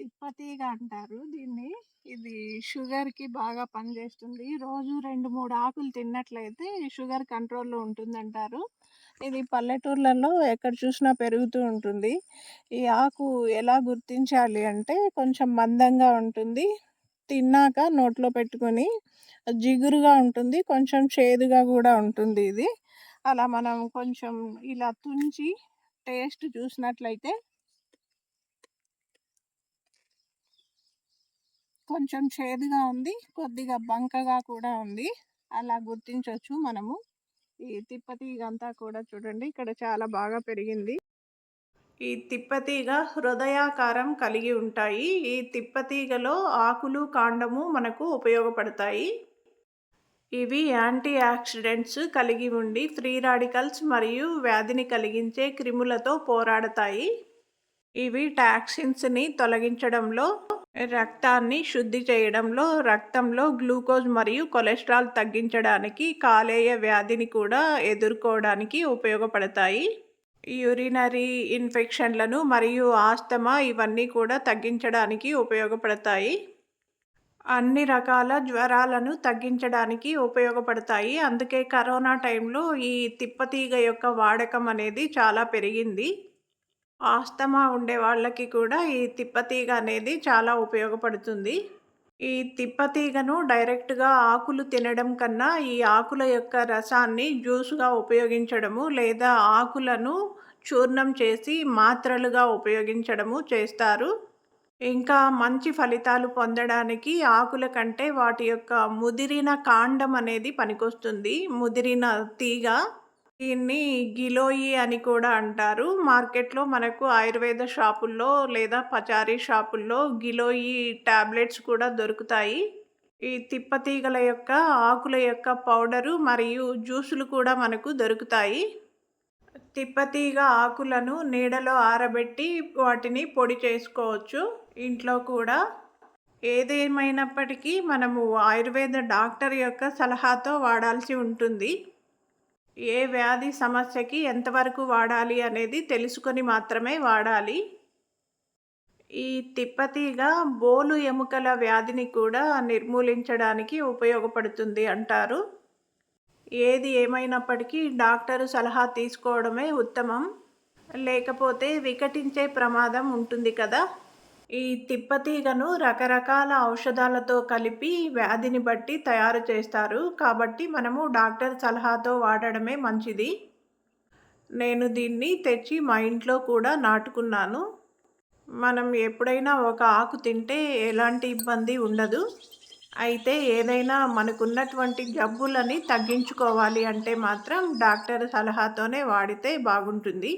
తిప్పతీగ అంటారు దీన్ని. ఇది షుగర్‌కి బాగా పనిచేస్తుంది. రోజు 2, 3 ఆకులు తిన్నట్లయితే షుగర్ కంట్రోల్‌లో ఉంటుందంటారు. ఇది పల్లెటూర్లలో ఎక్కడ చూసినా పెరుగుతూ ఉంటుంది. ఈ ఆకు ఎలా గుర్తించాలి అంటే కొంచెం మందంగా ఉంటుంది. తిన్నాక నోట్లో పెట్టుకొని జిగురుగా ఉంటుంది. కొంచెం చేదుగా గూడా ఉంటుంది ఇది. అలా మనం కొంచెం ఇలా తుంచి టేస్ట్ చూసినట్లయితే కొంచెం చేదుగా ఉంది. కొద్దిగా బంకగా కూడా ఉంది. అలా గుర్తించొచ్చు మనము. ఈ తిప్పతీగంతా కూడా చూడండి ఇక్కడ చాలా బాగా పెరిగింది. ఈ తిప్పతీగ హృదయాకారం కలిగి ఉంటాయి. ఈ తిప్పతీగలో ఆకులు, కాండము మనకు ఉపయోగపడతాయి. ఇవి యాంటీ ఆక్సిడెంట్స్ కలిగి ఉండి ఫ్రీ రాడికల్స్ మరియు వ్యాధిని కలిగించే క్రిములతో పోరాడతాయి. ఇవి టాక్సిన్స్‌ని తొలగించడంలో, రక్తాన్ని శుద్ధి చేయడంలో, రక్తంలో గ్లూకోజ్ మరియు కొలెస్ట్రాల్ తగ్గించడానికి, కాలేయ వ్యాధిని కూడా ఎదుర్కోవడానికి ఉపయోగపడతాయి. యూరినరీ ఇన్ఫెక్షన్లను మరియు ఆస్తమా ఇవన్నీ కూడా తగ్గించడానికి ఉపయోగపడతాయి. అన్ని రకాల జ్వరాలను తగ్గించడానికి ఉపయోగపడతాయి. అందుకే కరోనా టైంలో ఈ తిప్పతీగ యొక్క వాడకం అనేది చాలా పెరిగింది. ఆస్తమా ఉండే వాళ్ళకి కూడా ఈ తిప్పతీగ అనేది చాలా ఉపయోగపడుతుంది. ఈ తిప్పతీగను డైరెక్ట్‌గా ఆకులు తినడం కన్నా ఈ ఆకుల యొక్క రసాన్ని జ్యూస్‌గా ఉపయోగించడము లేదా ఆకులను చూర్ణం చేసి మాత్రలుగా ఉపయోగించడము చేస్తారు. ఇంకా మంచి ఫలితాలు పొందడానికి ఆకుల కంటే వాటి యొక్క ముదిరిన కాండం అనేది పనికొస్తుంది. ముదిరిన తీగ. దీన్ని గిలోయి అని కూడా అంటారు. మార్కెట్‌లో మనకు ఆయుర్వేద షాపుల్లో లేదా పచారీ షాపుల్లో గిలోయి టాబ్లెట్స్ కూడా దొరుకుతాయి. ఈ తిప్పతీగల యొక్క ఆకుల యొక్క పౌడరు మరియు జ్యూసులు కూడా మనకు దొరుకుతాయి. తిప్పతీగ ఆకులను నీడలో ఆరబెట్టి వాటిని పొడి చేసుకోవచ్చు ఇంట్లో కూడా. ఏదేమైనప్పటికీ మనము ఆయుర్వేద డాక్టర్ యొక్క సలహాతో వాడాల్సి ఉంటుంది. ఏ వ్యాధి సమస్యకి ఎంతవరకు వాడాలి అనేది తెలుసుకొని మాత్రమే వాడాలి. ఈ తిప్పతీగ బోలు ఎముకల వ్యాధిని కూడా నిర్మూలించడానికి ఉపయోగపడుతుంది అంటారు. ఏది ఏమైనప్పటికీ డాక్టరు సలహా తీసుకోవడమే ఉత్తమం. లేకపోతే వికటించే ప్రమాదం ఉంటుంది కదా! ఈ తిప్పతీగను రకరకాల ఔషధాలతో కలిపి వ్యాధిని బట్టి తయారు చేస్తారు. కాబట్టి మనము డాక్టర్ సలహాతో వాడడమే మంచిది. నేను దీన్ని తెచ్చి మా ఇంట్లో కూడా నాటుకున్నాను. మనం ఎప్పుడైనా ఒక ఆకు తింటే ఎలాంటి ఇబ్బంది ఉండదు. అయితే ఏదైనా మనకున్నటువంటి జబ్బులని తగ్గించుకోవాలి అంటే మాత్రం డాక్టర్ సలహాతోనే వాడితే బాగుంటుంది.